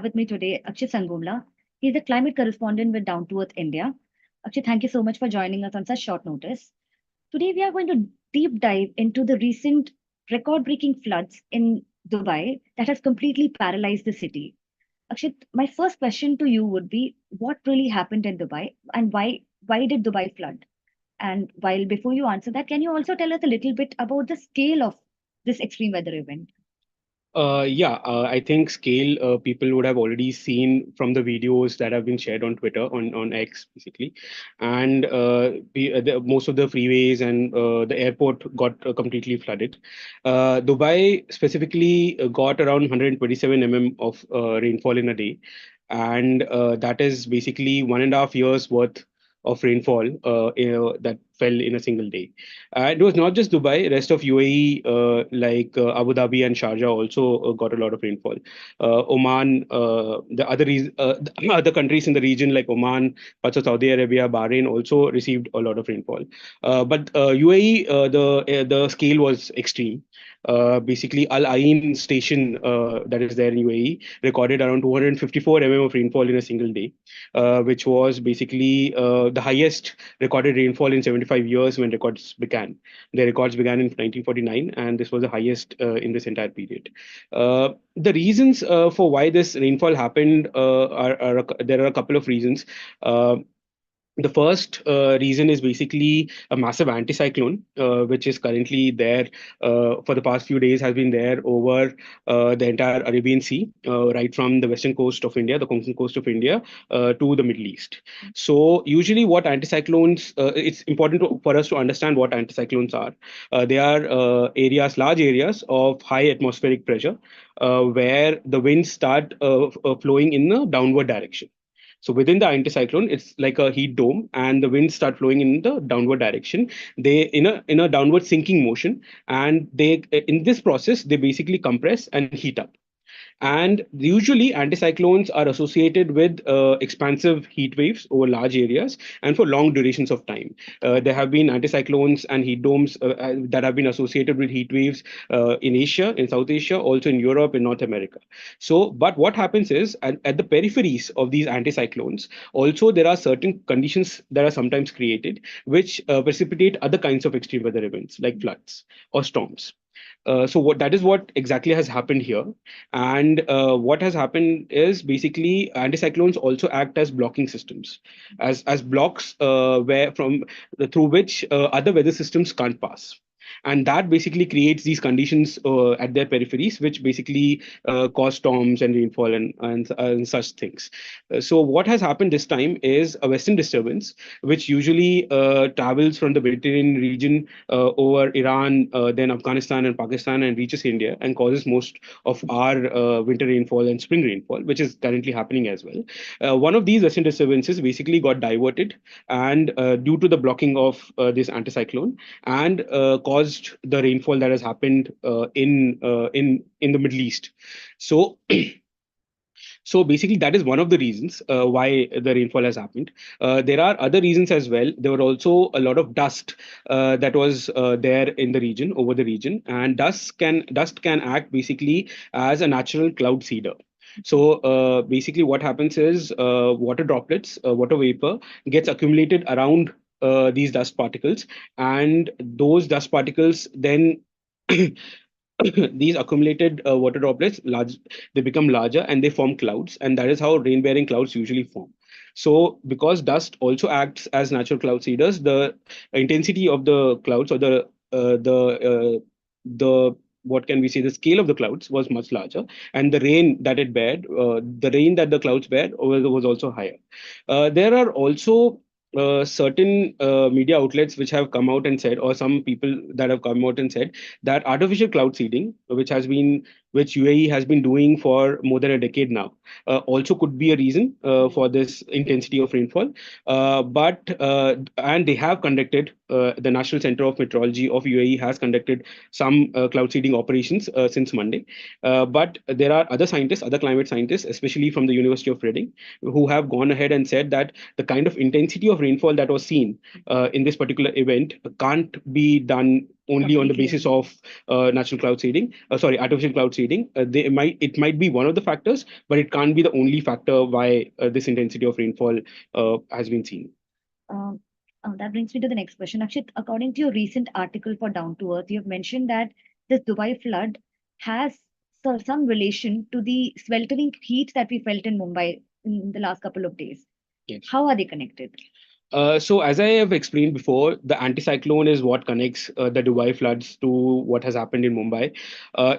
with me today Akshit Sangomla. He's a climate correspondent with Down to Earth India. Akshit, thank you so much for joining us on such short notice. Today, we are going to deep dive into the recent record breaking floods in Dubai that has completely paralyzed the city. Akshit, my first question to you would be what really happened in Dubai and why did Dubai flood? And while before you answer that, can you also tell us a little bit about the scale of this extreme weather event? I think scale people would have already seen from the videos that have been shared on Twitter, on X, basically. And most of the freeways and the airport got completely flooded. Dubai specifically got around 127 of rainfall in a day. And that is basically 1.5 years worth of rainfall that fell in a single day. It was not just Dubai, rest of UAE, like Abu Dhabi and Sharjah also got a lot of rainfall. Oman, the other countries in the region like Oman, parts of Saudi Arabia, Bahrain also received a lot of rainfall. But UAE, the scale was extreme. Basically, Al Ain station that is there in UAE recorded around 254 of rainfall in a single day, which was basically the highest recorded rainfall in 75 years when records began. The records began in 1949, and this was the highest in this entire period. The reasons for why this rainfall happened there are a couple of reasons. The first reason is basically a massive anticyclone, which is currently there for the past few days, has been there over the entire Arabian Sea, right from the western coast of India, the Konkan coast of India, to the Middle East. So, usually, what anticyclones, it's important for us to understand what anticyclones are. They are large areas of high atmospheric pressure, where the winds start flowing in a downward direction. So within the anticyclone, it's like a heat dome, and the winds start flowing in the downward direction. They in a downward sinking motion, and they in this process they basically compress and heat up. And usually, anticyclones are associated with expansive heat waves over large areas and for long durations of time. There have been anticyclones and heat domes that have been associated with heat waves in Asia, in South Asia, also in Europe, in North America. So, but what happens is at the peripheries of these anticyclones, also there are certain conditions that are sometimes created which precipitate other kinds of extreme weather events like floods or storms. So what that is what exactly has happened here, and what has happened is basically anticyclones also act as blocking systems, as blocks where from through which other weather systems can't pass. And that basically creates these conditions at their peripheries, which basically cause storms and rainfall and such things. So what has happened this time is a western disturbance, which usually travels from the Mediterranean region over Iran, then Afghanistan and Pakistan, and reaches India and causes most of our winter rainfall and spring rainfall, which is currently happening as well. One of these western disturbances basically got diverted, and due to the blocking of this anticyclone, and caused the rainfall that has happened in the Middle East. So so basically, that is one of the reasons why the rainfall has happened. There are other reasons as well. There were also a lot of dust that was there in the region, over the region, and dust can act basically as a natural cloud seeder. So basically, what happens is water droplets, water vapor gets accumulated around these dust particles, and those dust particles then these accumulated water droplets they become larger and they form clouds, and that is how rain bearing clouds usually form. So because dust also acts as natural cloud seeders, the intensity of the clouds, or the what can we say, the scale of the clouds was much larger, and the rain that it bared, the rain that the clouds bared was also higher. There are also certain media outlets which have come out and said, or some people that have come out and said, that artificial cloud seeding, which UAE has been doing for more than a decade now, also could be a reason for this intensity of rainfall. And they have conducted, the National Center of Meteorology of UAE has conducted some cloud seeding operations since Monday. But there are other scientists, other climate scientists, especially from the University of Reading, who have gone ahead and said that the kind of intensity of rainfall that was seen in this particular event can't be done only on the Completely basis agree. of natural cloud seeding, sorry, artificial cloud seeding. It might be one of the factors, but it can't be the only factor why this intensity of rainfall has been seen. Um, that brings me to the next question. Akshit, according to your recent article for Down to Earth, you have mentioned that this Dubai flood has some relation to the sweltering heat that we felt in Mumbai in the last couple of days. Yes. How are they connected? So, as I have explained before, the anticyclone is what connects the Dubai floods to what has happened in Mumbai.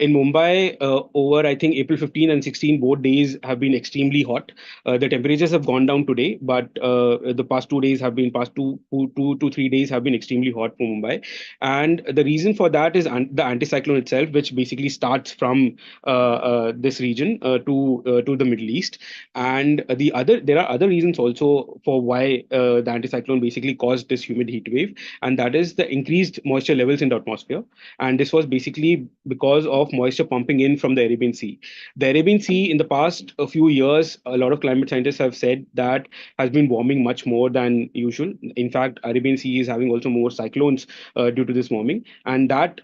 In Mumbai, over I think April 15 and 16, both days have been extremely hot. The temperatures have gone down today, but the past 2 days have been past two to 3 days have been extremely hot for Mumbai. And the reason for that is the anticyclone itself, which basically starts from this region to the Middle East. And there are other reasons also for why the anticyclone basically caused this humid heat wave, and that is the increased moisture levels in the atmosphere. And this was basically because of moisture pumping in from the Arabian Sea. The Arabian Sea, in the past a few years, a lot of climate scientists have said that has been warming much more than usual. In fact, Arabian Sea is having also more cyclones due to this warming, and that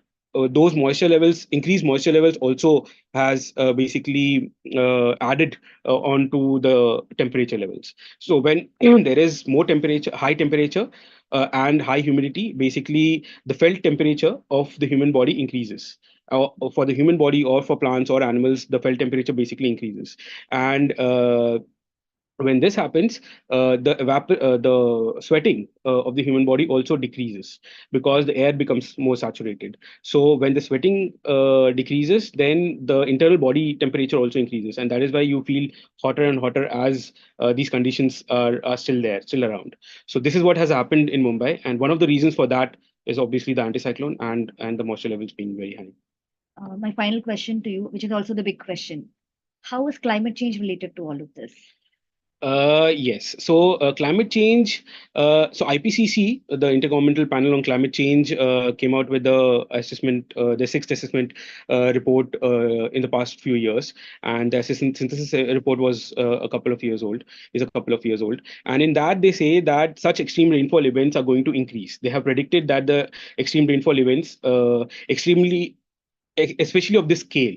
those moisture levels, increased moisture levels, also has basically added onto the temperature levels. So when there is more temperature, high temperature, and high humidity, basically the felt temperature of the human body increases. For the human body or for plants or animals, the felt temperature basically increases. And when this happens, the sweating of the human body also decreases because the air becomes more saturated. So when the sweating decreases, then the internal body temperature also increases, and that is why you feel hotter and hotter as these conditions are still there, still around. So this is what has happened in Mumbai, and one of the reasons for that is obviously the anticyclone and the moisture levels being very high. My final question to you, which is also the big question. How is climate change related to all of this? Yes. So climate change. So IPCC, the Intergovernmental Panel on Climate Change, came out with the assessment, the sixth assessment report in the past few years, and the assessment synthesis report was a couple of years old. Is a couple of years old, and in that they say that such extreme rainfall events are going to increase. They have predicted that the extreme rainfall events, especially of this scale,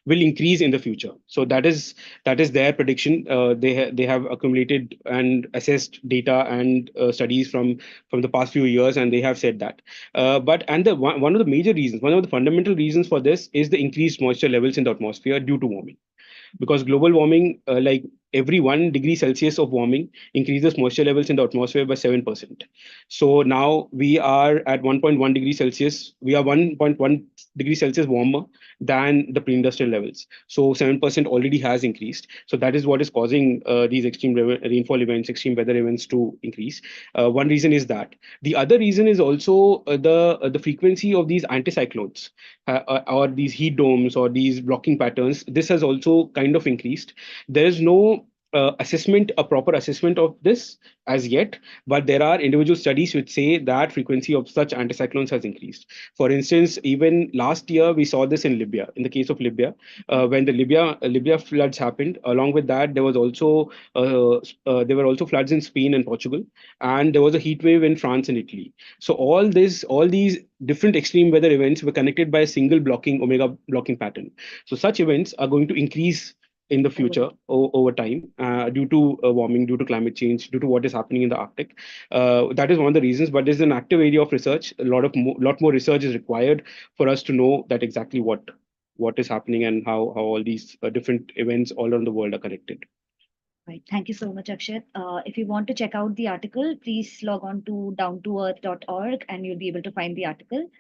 will increase in the future. So that is their prediction. They have accumulated and assessed data and studies from the past few years, and they have said that. But and the one of the major reasons, one of the fundamental reasons for this is the increased moisture levels in the atmosphere due to warming, because global warming, like every 1 degree Celsius of warming increases moisture levels in the atmosphere by 7%. So now we are at 1.1 degree Celsius. We are 1.1 degree Celsius warmer than the pre-industrial levels. So 7% already has increased. So that is what is causing these extreme rainfall events, extreme weather events to increase. One reason is that. The other reason is also the frequency of these anticyclones, or these heat domes or these blocking patterns. This has also kind of increased. There is no a proper assessment of this as yet, but there are individual studies which say that frequency of such anticyclones has increased. For instance, even last year we saw this in Libya. In the case of Libya, when the Libya floods happened, along with that there were also floods in Spain and Portugal, and there was a heat wave in France and Italy. So all these different extreme weather events were connected by a single blocking omega blocking pattern. So such events are going to increase in the Over future over time, due to warming, due to climate change, due to what is happening in the Arctic. That is one of the reasons. But there's an active area of research. Lot more research is required for us to know that exactly what is happening and how all these different events all around the world are connected. Right. Thank you so much, Akshat. If you want to check out the article, please log on to downtoearth.org and you'll be able to find the article.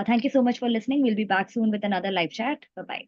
Thank you so much for listening. We'll be back soon with another live chat. Bye bye.